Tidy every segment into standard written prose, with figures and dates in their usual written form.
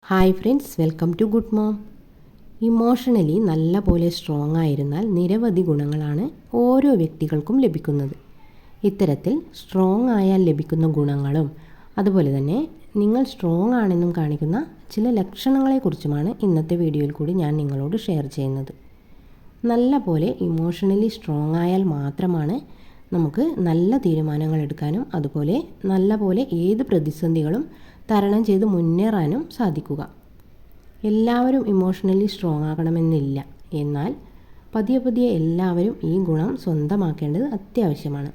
Hi friends, welcome to good mom. Emotionally നല്ല പോലെ strong ആയിരുന്നാൽ നിരവധി ഗുണങ്ങളാണ് ഓരോ വ്യക്തികൾക്കും ലഭിക്കുന്നത്. ഇത്തരത്തിൽ സ്ട്രോങ് ആയാൽ ലഭിക്കുന്ന ഗുണങ്ങളും അതുപോലെ തന്നെ നിങ്ങൾ സ്ട്രോങ് ആണെന്നും കാണിക്കുന്ന ചില ലക്ഷണങ്ങളെക്കുറിച്ചുമാണ് ഇന്നത്തെ വീഡിയോയിൽ കൂടി ഞാൻ നിങ്ങളോട് ഷെയർ ചെയ്യുന്നത്. നല്ല പോലെ ഇമോഷണലി സ്ട്രോങ് ആയാൽ മാത്രമാണ് നമുക്ക് നല്ല തീരുമാനങ്ങൾ എടുക്കാനും അതുപോലെ നല്ല പോലെ ഏത് പ്രതിസന്ധികളും തരണം ചെയ്ത് മുന്നേറാനും സാധിക്കുക. എല്ലാവരും ഇമോഷണലി സ്ട്രോങ് ആകണമെന്നില്ല, എന്നാൽ പതിയെ എല്ലാവരും ഈ ഗുണം സ്വന്തമാക്കേണ്ടത് അത്യാവശ്യമാണ്.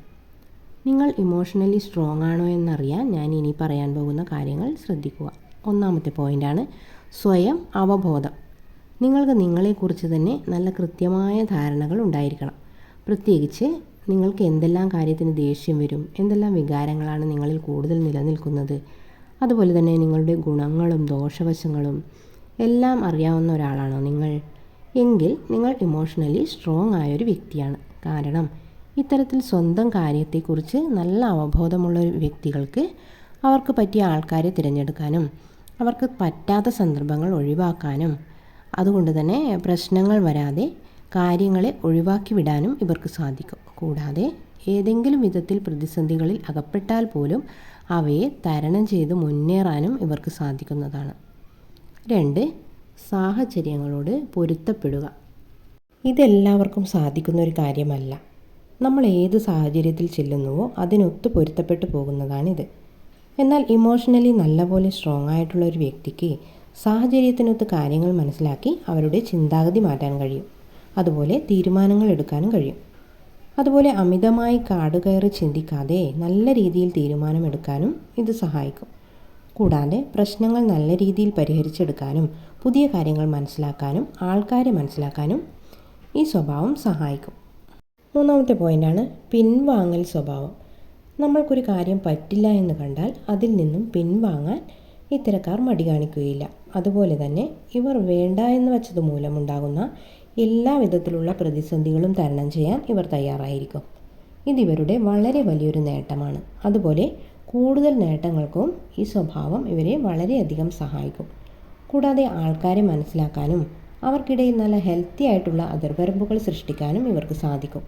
നിങ്ങൾ ഇമോഷണലി സ്ട്രോങ് ആണോ എന്നറിയാൻ ഞാൻ ഇനി പറയാൻ പോകുന്ന കാര്യങ്ങൾ ശ്രദ്ധിക്കുക. ഒന്നാമത്തെ പോയിൻ്റാണ് സ്വയം അവബോധം. നിങ്ങൾക്ക് നിങ്ങളെക്കുറിച്ച് തന്നെ നല്ല കൃത്യമായ ധാരണകൾ ഉണ്ടായിരിക്കണം. പ്രത്യേകിച്ച് നിങ്ങൾക്ക് എന്തെല്ലാം കാര്യത്തിന് ദേഷ്യം വരും, എന്തെല്ലാം വികാരങ്ങളാണ് നിങ്ങളിൽ കൂടുതൽ നിലനിൽക്കുന്നത്, അതുപോലെ തന്നെ നിങ്ങളുടെ ഗുണങ്ങളും ദോഷവശങ്ങളും എല്ലാം അറിയാവുന്ന ഒരാളാണോ നിങ്ങൾ? എങ്കിൽ നിങ്ങൾ ഇമോഷണലി സ്ട്രോങ് ആയൊരു വ്യക്തിയാണ്. കാരണം ഇത്തരത്തിൽ സ്വന്തം കാര്യത്തെക്കുറിച്ച് നല്ല അവബോധമുള്ള വ്യക്തികൾക്ക് അവർക്ക് പറ്റിയ ആൾക്കാരെ തിരഞ്ഞെടുക്കാനും അവർക്ക് പറ്റാത്ത സന്ദർഭങ്ങൾ ഒഴിവാക്കാനും അതുകൊണ്ട് തന്നെ പ്രശ്നങ്ങൾ വരാതെ കാര്യങ്ങളെ ഒഴിവാക്കി വിടാനും ഇവർക്ക് സാധിക്കും. കൂടാതെ ഏതെങ്കിലും വിധത്തിൽ പ്രതിസന്ധികളിൽ അകപ്പെട്ടാൽ പോലും അവയെ തരണം ചെയ്ത് മുന്നേറാനും ഇവർക്ക് സാധിക്കുന്നതാണ്. 2. സാഹചര്യങ്ങളോട് പൊരുത്തപ്പെടുക. ഇതെല്ലാവർക്കും സാധിക്കുന്ന ഒരു കാര്യമല്ല. നമ്മൾ ഏത് സാഹചര്യത്തിൽ ചെല്ലുന്നുവോ അതിനൊത്ത് പൊരുത്തപ്പെട്ടു പോകുന്നതാണിത്. എന്നാൽ ഇമോഷണലി നല്ലപോലെ സ്ട്രോങ് ആയിട്ടുള്ള ഒരു വ്യക്തിക്ക് സാഹചര്യത്തിനൊത്ത് കാര്യങ്ങൾ മനസ്സിലാക്കി അവരുടെ ചിന്താഗതി മാറ്റാൻ കഴിയും. അതുപോലെ തീരുമാനങ്ങൾ എടുക്കാനും കഴിയും. അതുപോലെ അമിതമായി കാടുകയറി ചിന്തിക്കാതെ നല്ല രീതിയിൽ തീരുമാനമെടുക്കാനും ഇത് സഹായിക്കും. കൂടാതെ പ്രശ്നങ്ങൾ നല്ല രീതിയിൽ പരിഹരിച്ചെടുക്കാനും പുതിയ കാര്യങ്ങൾ മനസ്സിലാക്കാനും ആൾക്കാരെ മനസ്സിലാക്കാനും ഈ സ്വഭാവം സഹായിക്കും. മൂന്നാമത്തെ പോയിൻ്റാണ് പിൻവാങ്ങൽ സ്വഭാവം. നമ്മൾക്കൊരു കാര്യം പറ്റില്ല എന്ന് കണ്ടാൽ അതിൽ നിന്നും പിൻവാങ്ങാൻ ഇത്തരക്കാർ മടി കാണിക്കുകയില്ല. അതുപോലെ തന്നെ ഇവർ വേണ്ട എന്ന് വച്ചത് മൂലമുണ്ടാകുന്ന എല്ലാ വിധത്തിലുള്ള പ്രതിസന്ധികളും തരണം ചെയ്യാൻ ഇവർ തയ്യാറായിരിക്കും. ഇതിവരുടെ വളരെ വലിയൊരു നേട്ടമാണ്. അതുപോലെ കൂടുതൽ നേട്ടങ്ങൾക്കും ഈ സ്വഭാവം ഇവരെ വളരെയധികം സഹായിക്കും. കൂടാതെ ആൾക്കാരെ മനസ്സിലാക്കാനും അവർക്കിടയിൽ നല്ല ഹെൽത്തി ആയിട്ടുള്ള അതിർവരമ്പുകൾ സൃഷ്ടിക്കാനും ഇവർക്ക് സാധിക്കും.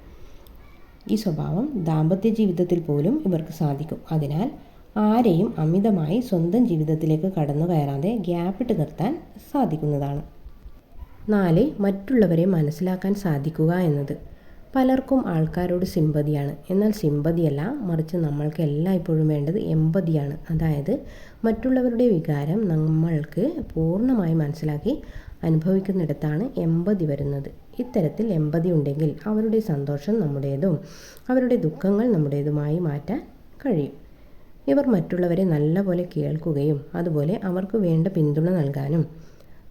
ഈ സ്വഭാവം ദാമ്പത്യ ജീവിതത്തിൽ പോലും ഇവർക്ക് സാധിക്കും. അതിനാൽ ആരെയും അമിതമായി സ്വന്തം ജീവിതത്തിലേക്ക് കടന്നു കയറാതെ ഗ്യാപ്പിട്ട് നിർത്താൻ സാധിക്കുന്നതാണ്. 4. മറ്റുള്ളവരെ മനസ്സിലാക്കാൻ സാധിക്കുക എന്നത്. പലർക്കും ആൾക്കാരോട് സിമ്പതിയാണ്. എന്നാൽ സിമ്പതിയല്ല, മറിച്ച് നമ്മൾക്ക് എല്ലായ്പ്പോഴും വേണ്ടത് എമ്പതിയാണ്. അതായത് മറ്റുള്ളവരുടെ വികാരം നമ്മൾക്ക് പൂർണ്ണമായി മനസ്സിലാക്കി അനുഭവിക്കുന്നിടത്താണ് എമ്പതി വരുന്നത്. ഇത്തരത്തിൽ എമ്പതി ഉണ്ടെങ്കിൽ അവരുടെ സന്തോഷം നമ്മുടേതും അവരുടെ ദുഃഖങ്ങൾ നമ്മുടേതുമായി മാറ്റാൻ കഴിയും. ഇവർ മറ്റുള്ളവരെ നല്ലപോലെ കേൾക്കുകയും അതുപോലെ അവർക്ക് വേണ്ട പിന്തുണ നൽകാനും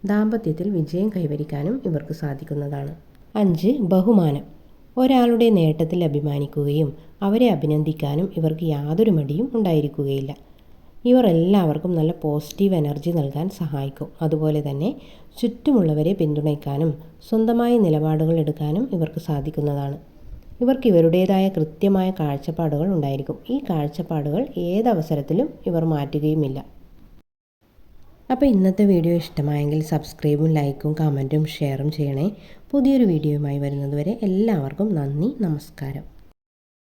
ദാമ്പത്യത്തിൽ വിജയം കൈവരിക്കാനും ഇവർക്ക് സാധിക്കുന്നതാണ്. 5. ബഹുമാനം. ഒരാളുടെ നേട്ടത്തിൽ അഭിമാനിക്കുകയും അവരെ അഭിനന്ദിക്കാനും ഇവർക്ക് യാതൊരു മടിയും ഉണ്ടായിരിക്കുകയില്ല. ഇവർ എല്ലാവർക്കും നല്ല പോസിറ്റീവ് എനർജി നൽകാൻ സഹായിക്കും. അതുപോലെ തന്നെ ചുറ്റുമുള്ളവരെ പിന്തുണയ്ക്കാനും സ്വന്തമായി നിലപാടുകൾ എടുക്കാനും ഇവർക്ക് സാധിക്കുന്നതാണ്. ഇവർക്ക് ഇവരുടേതായ കൃത്യമായ കാഴ്ചപ്പാടുകൾ ഉണ്ടായിരിക്കും. ഈ കാഴ്ചപ്പാടുകൾ ഏതവസരത്തിലും ഇവർ മാറ്റുകയുമില്ല. അപ്പോൾ ഇന്നത്തെ വീഡിയോ ഇഷ്ടമായെങ്കിൽ സബ്സ്ക്രൈബും ലൈക്കും കമൻറ്റും ഷെയറും ചെയ്യണേ. പുതിയൊരു വീഡിയോയുമായി വരുന്നതുവരെ എല്ലാവർക്കും നന്ദി, നമസ്കാരം.